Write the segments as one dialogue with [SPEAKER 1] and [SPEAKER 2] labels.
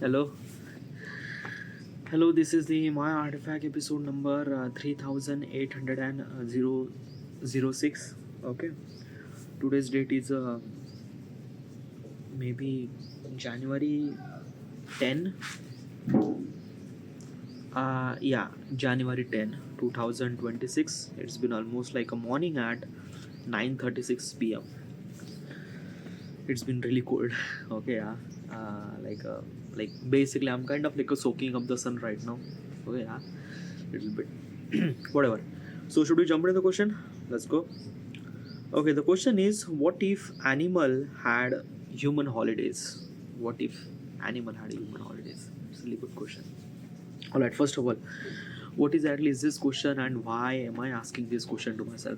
[SPEAKER 1] Hello, hello. This is the My Artifact episode number 3806. Okay, today's date is maybe January 10. Yeah, January 10, 2026. It's been almost like a morning at 9:36 p.m. It's been really cold. Okay, yeah. Like basically, I'm kind of like soaking up the sun right now. Okay, yeah, little bit. Whatever. So should we jump into the question? Let's go. Okay, the question is, what if animal had human holidays? What if animal had human holidays? It's a really good question. All right. First of all, what exactly is this question, and why am I asking this question to myself?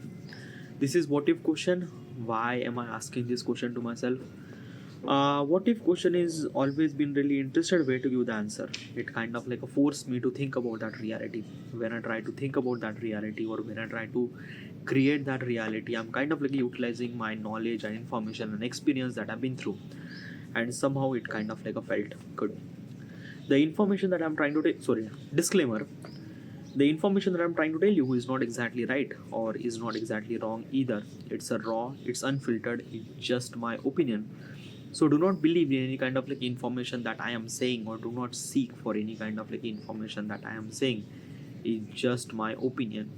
[SPEAKER 1] This is what if question. Why am I asking this question to myself? What if question is always been really interested way to give the answer. It kind of like forced me to think about that reality. When I try to think about that reality, or when I try to create that reality, I'm kind of like utilizing my knowledge and information and experience that I've been through, and somehow it kind of like felt good. The information that I'm trying to take, sorry, disclaimer, the information that I'm trying to tell you is not exactly right or is not exactly wrong either. It's a raw, it's unfiltered, it's just my opinion. So do not believe in any kind of like information that I am saying, or do not seek for any kind of like information that I am saying. It's just my opinion.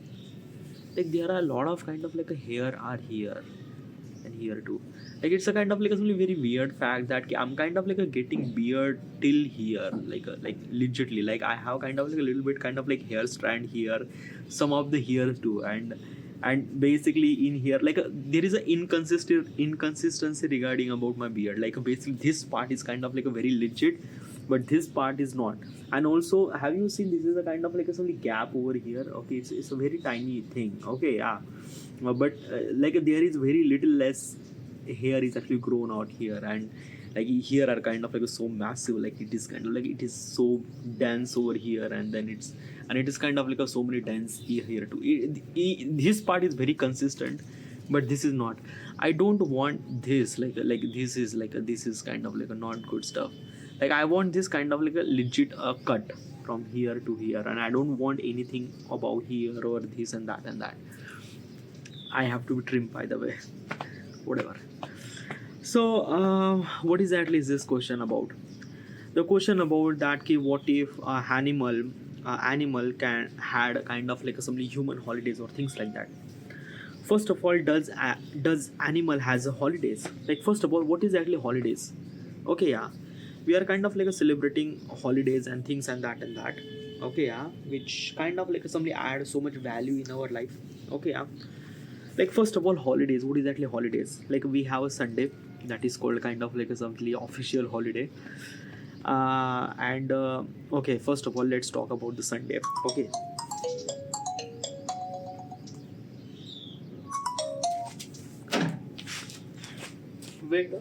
[SPEAKER 1] Like there are a lot of kind of like a here are here and here too. Like it's a kind of like a really very weird fact that I'm kind of like a getting beard till here, like legitly. Like I have kind of like a little bit kind of like hair strand here, some of the here too, and basically in here like there is a inconsistency regarding about my beard. Like basically this part is kind of like a very legit, but this part is not. And also, have you seen this is a kind of like a some gap over here? Okay, it's a very tiny thing. Okay, yeah, but like there is very little less hair is actually grown out here, and like here are kind of like so massive, like it is kind of like it is so dense over here, and then it is kind of like so many dense here too. This part is very consistent, but this is not. I don't want this like this is like this is kind of like a not good stuff. Like I want this kind of like a legit cut from here to here, and I don't want anything about here or this and that and that. I have to be trimmed, by the way. Whatever. So, what exactly is this question about? The question about that ki what if a animal can had a kind of like some human holidays or things like that. First of all, does animal has a holidays? Like first of all, what is actually holidays? Okay, yeah, we are kind of like celebrating holidays and things and that and that. Okay, yeah, which kind of like somebody add so much value in our life. Okay, yeah, like first of all, holidays. What is actually holidays? Like we have a Sunday that is called kind of like a something official holiday. And okay, first of all, let's talk about the Sunday. Okay, wait.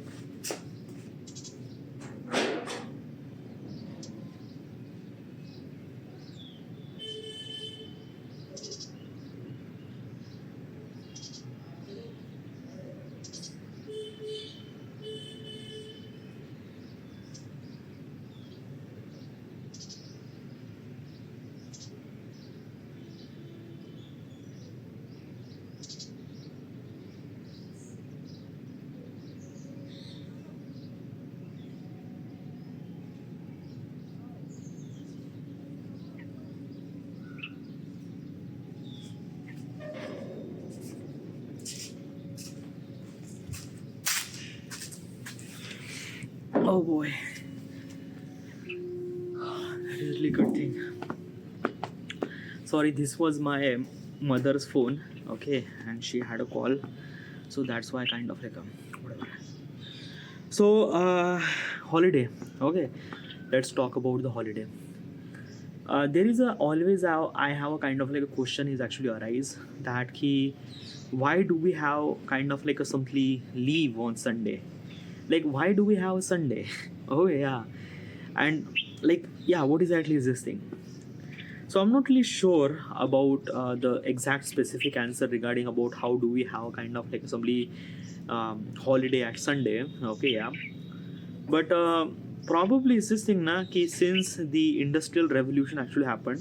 [SPEAKER 1] Oh boy, that is really good thing. Sorry, this was my mother's phone. Okay, and she had a call, so that's why kind of like whatever. So, holiday. Okay, let's talk about the holiday. There is a always I have a kind of like a question is actually arise that key, why do we have kind of like a simply leave on Sunday? Like why do we have a Sunday? Oh yeah, and like yeah, what exactly is this thing? So I'm not really sure about the exact specific answer regarding about how do we have kind of like simply holiday at Sunday. Okay, yeah, but probably is this thing na ki since the industrial revolution actually happened,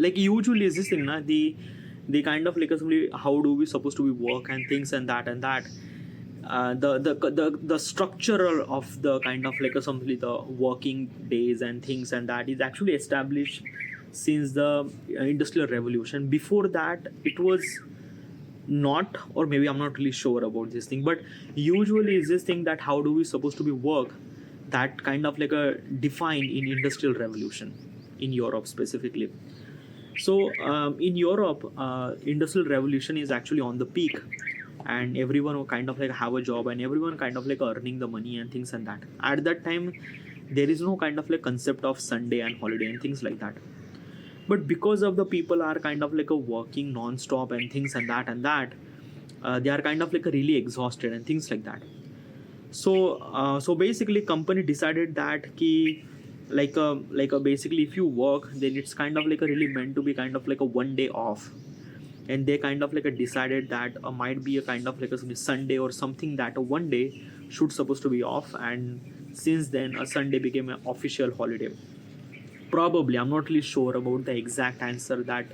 [SPEAKER 1] like usually is this thing na the kind of like assembly how do we supposed to be work and things and that the structural of the kind of like assembly the working days and things and that is actually established since the industrial revolution. Before that it was not, or maybe I'm not really sure about this thing, but usually is this thing that how do we supposed to be work that kind of like a defined in industrial revolution in Europe specifically. So in Europe, industrial revolution is actually on the peak, and everyone will kind of like have a job, and everyone kind of like earning the money and things and that. At that time, there is no kind of like concept of Sunday and holiday and things like that. But because of the people are kind of like a working non-stop and things and that, they are kind of like a really exhausted and things like that. So basically company decided that ki like a basically if you work then it's kind of like a really meant to be kind of like a one day off, and they kind of like a decided that might be a kind of like a Sunday or something that a one day should supposed to be off, and since then a Sunday became an official holiday. Probably I'm not really sure about the exact answer that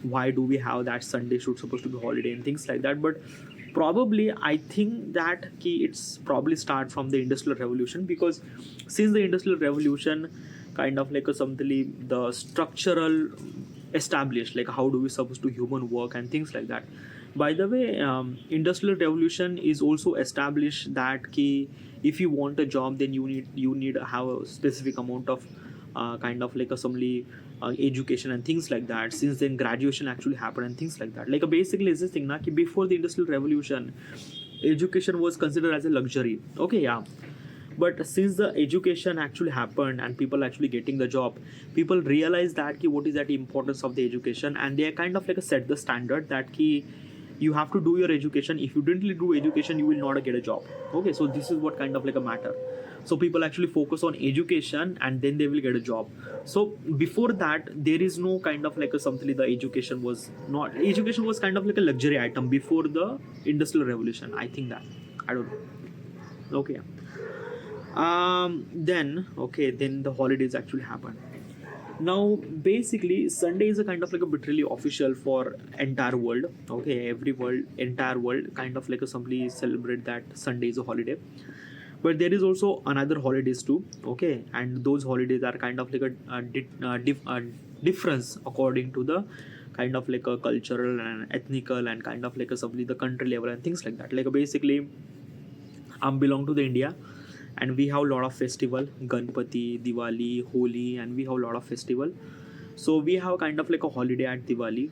[SPEAKER 1] why do we have that Sunday should supposed to be holiday and things like that, but probably I think that key it's probably start from the industrial revolution, because since the industrial revolution kind of like a something the structural established like how do we supposed to human work and things like that. By the way, industrial revolution is also established that key if you want a job then you need to have a specific amount of kind of like a assembly education and things like that. Since then graduation actually happened and things like that. Like basically is this thing na ki before the industrial revolution education was considered as a luxury, okay, yeah, but since the education actually happened and people actually getting the job, people realize that ki what is that importance of the education, and they are kind of like a set the standard that ki you have to do your education. If you didn't do education you will not get a job, okay. So this is what kind of like a matter. So people actually focus on education and then they will get a job. So before that there is no kind of like a something the education was not, education was kind of like a luxury item before the industrial revolution, I think that, I don't know, okay. Then the holidays actually happen. Now basically Sunday is a kind of like a bit really official for entire world, okay. Entire world kind of like a simply celebrate that Sunday is a holiday. But there is also another holidays too, okay, and those holidays are kind of like a difference according to the kind of like a cultural and ethnical and kind of like a simply the country level and things like that. Like basically I'm belong to the India, and we have a lot of festival, Ganpati, Diwali, Holi, and we have a lot of festival. So we have kind of like a holiday at Diwali,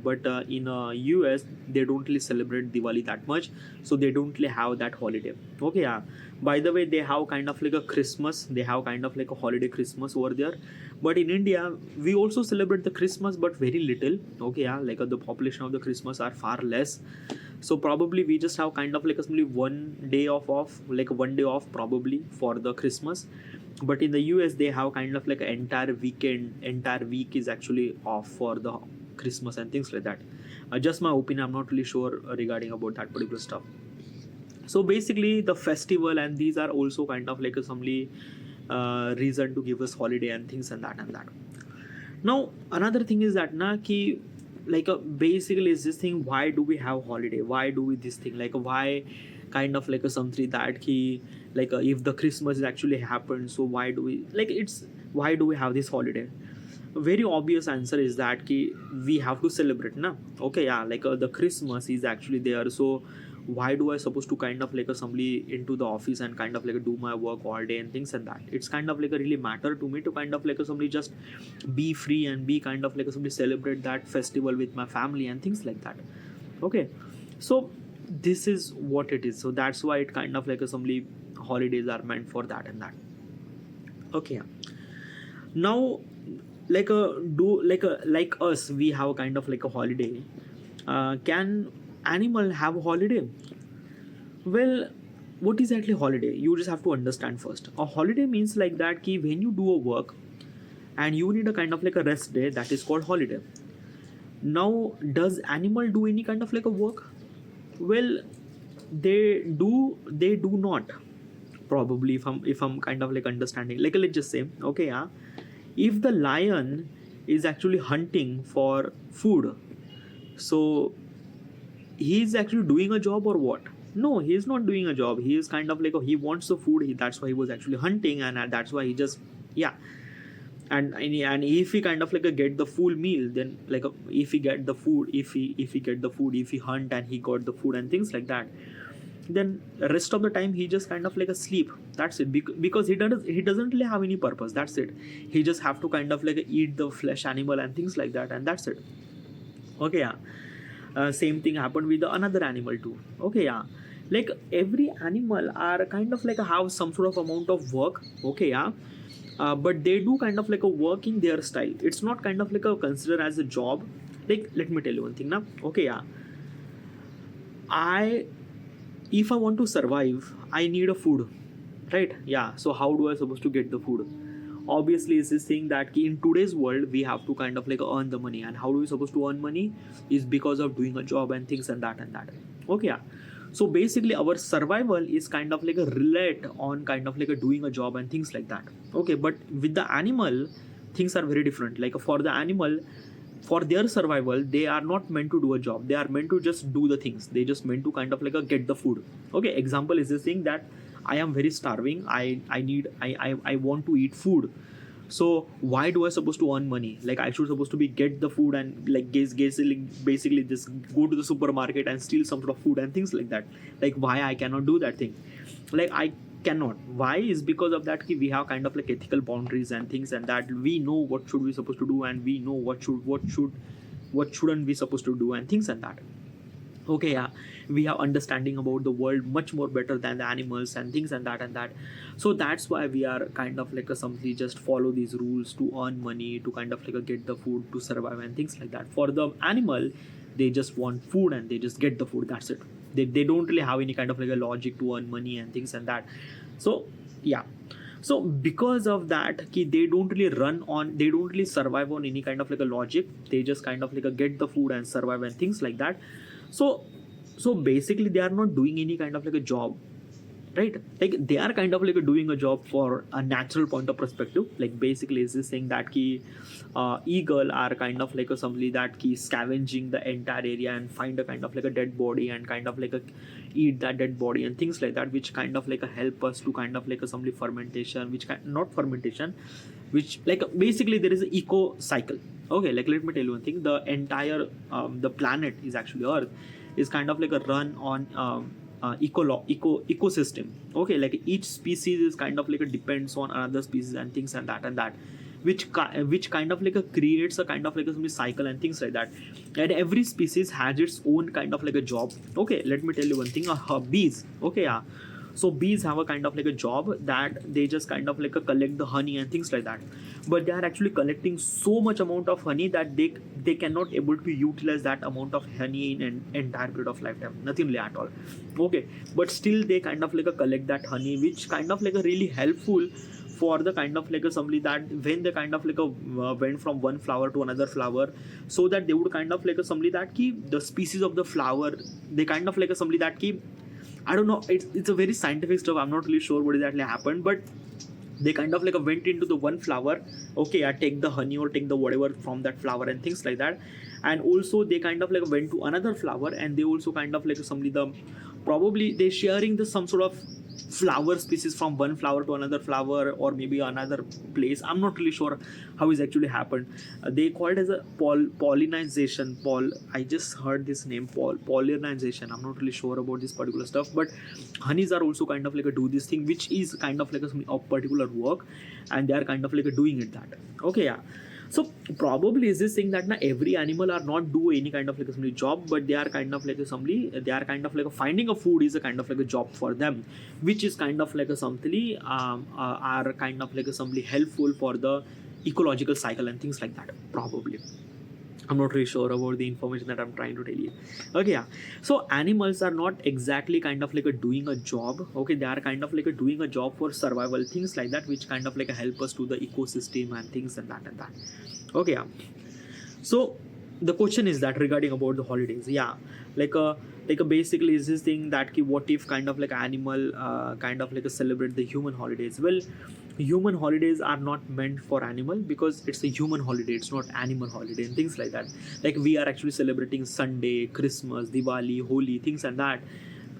[SPEAKER 1] but in US they don't really celebrate Diwali that much, so they don't really have that holiday, okay, yeah. By the way, they have kind of like a Christmas, they have kind of like a holiday Christmas over there. But in India we also celebrate the Christmas but very little, okay, yeah, like the population of the Christmas are far less. So probably we just have kind of like a simply one day off, like one day off probably for the Christmas. But in the US they have kind of like an entire weekend, entire week is actually off for the Christmas and things like that. Just my opinion, I'm not really sure regarding about that particular stuff. So basically the festival and these are also kind of like a somely reason to give us holiday and things and that. Now another thing is that na ki like basically is this thing, why do we have holiday, why do we this thing, like why kind of like a something that ki like if the Christmas is actually happened, so why do we like it's why do we have this holiday? A very obvious answer is that ki we have to celebrate na, okay, yeah, like the Christmas is actually there, so why do I supposed to kind of like assembly into the office and kind of like do my work all day and things and that. It's kind of like a really matter to me to kind of like assembly just be free and be kind of like assembly celebrate that festival with my family and things like that, okay. So this is what it is, so that's why it kind of like assembly holidays are meant for that and that, okay. Now like like us we have kind of like a holiday. Can animal have a holiday? Well, what is actually holiday? You just have to understand first. A holiday means like that ki when you do a work and you need a kind of like a rest day, that is called holiday. Now does animal do any kind of like a work? Well, they do not. probably, if I'm kind of like understanding, like let's just say, okay, yeah, if the lion is actually hunting for food, so he's actually doing a job or what? No, he's not doing a job. He is kind of like, he wants the food. That's why he was actually hunting, and that's why he just, yeah. And if he kind of like get the full meal, then like if he get the food, if he get the food, if he hunt and he got the food and things like that, then rest of the time he just kind of like asleep. That's it. Because he doesn't really have any purpose. That's it. He just have to kind of like eat the flesh animal and things like that, and that's it. Okay, yeah. Same thing happened with the another animal too. Okay, yeah. Like every animal are kind of like have some sort of amount of work. Okay, yeah. But they do kind of like a work in their style. It's not kind of like a consider as a job. Like let me tell you one thing now. Okay, yeah. I if I want to survive, I need a food, right? Yeah. So how do I supposed to get the food? Obviously, it's this thing that in today's world we have to kind of like earn the money, and how do we supposed to earn money is because of doing a job and things and that and that. Okay, yeah. So basically, our survival is kind of like a relate on kind of like a doing a job and things like that. Okay, but with the animal, things are very different. Like for the animal, for their survival, they are not meant to do a job. They are meant to just do the things. They just meant to kind of like a get the food. Okay, example is this thing that I am very starving. I want to eat food. So why do I supposed to earn money? Like I should supposed to be get the food and like basically just go to the supermarket and steal some sort of food and things like that. Like why I cannot do that thing? Like I cannot. Why is because of that we have kind of like ethical boundaries and things, and that we know what should we supposed to do, and we know what shouldn't we supposed to do and things and that. Okay, yeah. We have understanding about the world much more better than the animals and things and that and that. So that's why we are kind of like a simply just follow these rules to earn money, to kind of like a get the food to survive and things like that. For the animal, they just want food and they just get the food. That's it. They don't really have any kind of like a logic to earn money and things and that. So yeah. So because of that, they don't really they don't really survive on any kind of like a logic. They just kind of like a get the food and survive and things like that. So basically they are not doing any kind of like a job, right? Like they are kind of like doing a job for a natural point of perspective. Like basically is this saying that eagle are kind of like a somebody that scavenging the entire area and find a kind of like a dead body and kind of like a eat that dead body and things like that, which kind of like a help us to kind of like a somebody fermentation, which not fermentation, which like basically there is an eco cycle. Okay, like let me tell you one thing. The entire the planet is actually Earth is kind of like a run on ecosystem. Okay, like each species is kind of like a depends on another species and things and that, which kind of like a creates a kind of like a cycle and things like that. And every species has its own kind of like a job. Okay, let me tell you one thing. Bees. Okay, yeah. So bees have a kind of like a job that they just kind of like a collect the honey and things like that, but they are actually collecting so much amount of honey that they cannot able to utilize that amount of honey in an entire period of lifetime, nothing really at all. Okay, but still they kind of like a collect that honey, which kind of like a really helpful for the kind of like a somebody that when they kind of like a went from one flower to another flower, so that they would kind of like a somebody that the species of the flower, they kind of like a somebody that I don't know, it's a very scientific stuff. I'm not really sure what exactly happened, but they kind of like went into the one flower. Okay, I take the honey or take the whatever from that flower and things like that. And also they kind of like went to another flower, and they also kind of like somebody probably they sharing some sort of flower species from one flower to another flower or maybe another place. I'm not really sure how it's actually happened. They call it as a pollinization. I just heard this name, pollinization. I'm not really sure about this particular stuff, but honeys are also kind of like do this thing, which is kind of like a particular work, and they are kind of like doing it that. Okay, yeah. So probably is this thing that every animal are not do any kind of like a job, but they are kind of like they are kind of like finding a food is a kind of like a job for them, which is kind of like a something are kind of like a something helpful for the ecological cycle and things like that. Probably. I'm not really sure about the information that I'm trying to tell you. Okay, yeah. So animals are not exactly kind of like doing a job. Okay, they are kind of like doing a job for survival, things like that, which kind of like help us to the ecosystem and things and that. Okay, yeah. So the question is that regarding about the holidays, yeah, like basically is this thing that ki, what if kind of like animal kind of like a celebrate the human holidays. Well, human holidays are not meant for animal because it's a human holiday, it's not animal holiday and things like that. Like we are actually celebrating Sunday, Christmas, Diwali, Holi, things like that.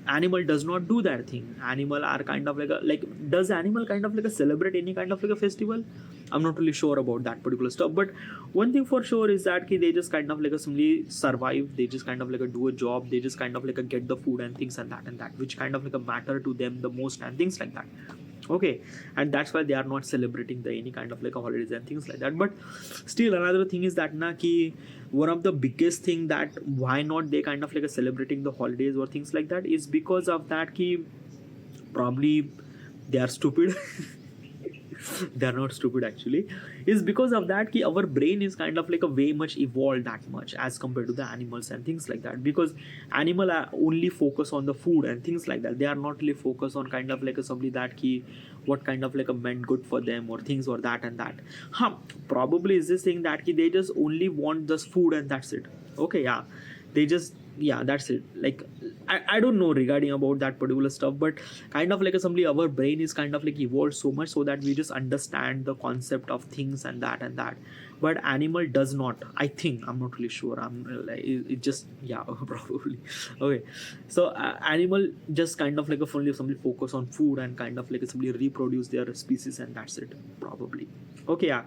[SPEAKER 1] Animal does not do that thing. Animal are kind of like a, like, does animal kind of like a celebrate any kind of like a festival? I'm not really sure about that particular stuff, but one thing for sure is that ki, they just kind of like a simply survive, they just kind of like a do a job, they just kind of like a get the food and things and that which kind of like a matter to them the most and things like that. Okay, and that's why they are not celebrating the any kind of like a holidays and things like that. But still another thing is that na ki, one of the biggest thing that why not they kind of like a celebrating the holidays or things like that is because of that ki, probably they are stupid. They are not stupid actually, is because of that ki, our brain is kind of like a way much evolved that much as compared to the animals and things like that. Because animal are only focus on the food and things like that, they are not really focused on kind of like a somebody that ki, what kind of like a meant good for them or things or that and that. Probably is this thing that ki, they just only want this food and that's it. Okay, yeah, they just, yeah, that's it. Like I don't know regarding about that particular stuff, but kind of like assembly our brain is kind of like evolved so much so that we just understand the concept of things and that and that. But animal does not, I think, I'm not really sure, I'm like it just, yeah, probably. Okay, so animal just kind of like a fully somebody focus on food and kind of like somebody reproduce their species and that's it probably. Okay, yeah.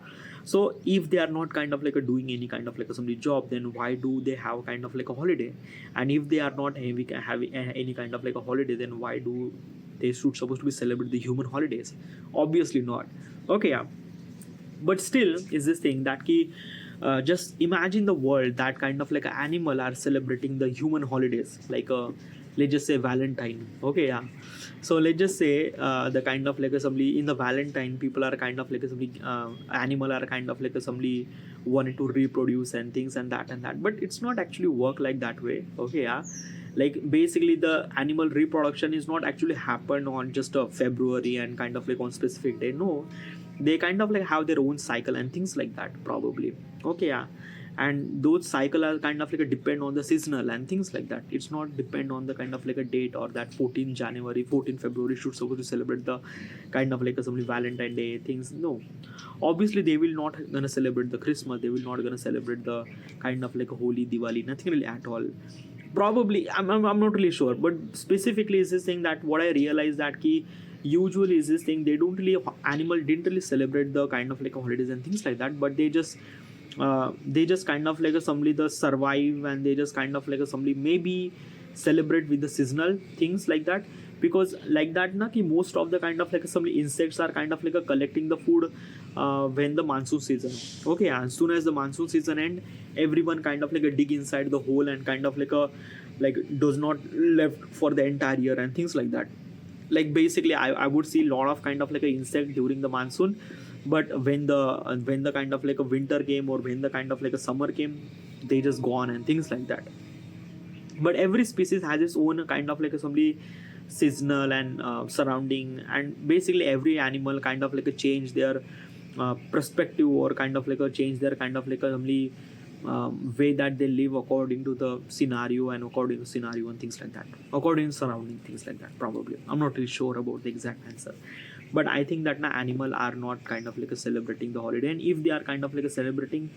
[SPEAKER 1] So if they are not kind of like a doing any kind of like a somebody job, then why do they have kind of like a holiday? And if they are not having any kind of like a holiday, then why do they should supposed to be celebrate the human holidays? Obviously not. Okay, yeah. But still is this thing that ki, just imagine the world that kind of like an animal are celebrating the human holidays, like let's just say Valentine. Okay, yeah. So let's just say the kind of like a somebody in the Valentine, people are kind of like a somebody animal are kind of like a somebody wanted to reproduce and things and that, but it's not actually work like that way. Okay, yeah. Like basically the animal reproduction is not actually happen on just a February and kind of like on specific day. No, they kind of like have their own cycle and things like that probably. Okay, yeah. And those cycle are kind of like a depend on the seasonal and things like that. It's not depend on the kind of like a date or that 14 January 14 February should supposed to celebrate the kind of like a somebody Valentine Day things. No, obviously they will not gonna celebrate the Christmas, they will not gonna celebrate the kind of like a Holy, Diwali, nothing really at all. Probably I'm not really sure, but specifically is this thing that what I realized that key usually is this thing they don't really animal didn't really celebrate the kind of like holidays and things like that, but they just kind of like a somebody the survive and they just kind of like a somebody maybe celebrate with the seasonal things like that. Because like that na ki most of the kind of like some insects are kind of like a collecting the food when the monsoon season. Okay, as soon as the monsoon season end, everyone kind of like a dig inside the hole and kind of like a like does not left for the entire year and things like that. Like basically I would see a lot of kind of like a insect during the monsoon, but when the kind of like a winter came or when the kind of like a summer came, they just gone and things like that. But every species has its own kind of like a somebody seasonal and surrounding, and basically every animal kind of like a change their perspective or kind of like a change their kind of like a only way that they live according to the scenario and according to scenario and things like that, according to surrounding things like that. Probably I'm not really sure about the exact answer, but I think that na animal are not kind of like a celebrating the holiday, and if they are kind of like a celebrating,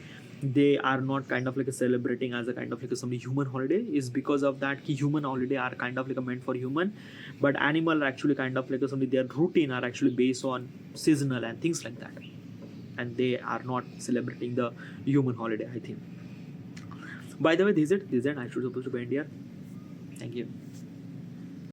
[SPEAKER 1] they are not kind of like a celebrating as a kind of like a some human holiday, is because of that ki human holiday are kind of like a meant for human, but animal are actually kind of like a some their routine are actually based on seasonal and things like that, and they are not celebrating the human holiday, I think. By the way, this is it I should supposed to be end here. Thank you.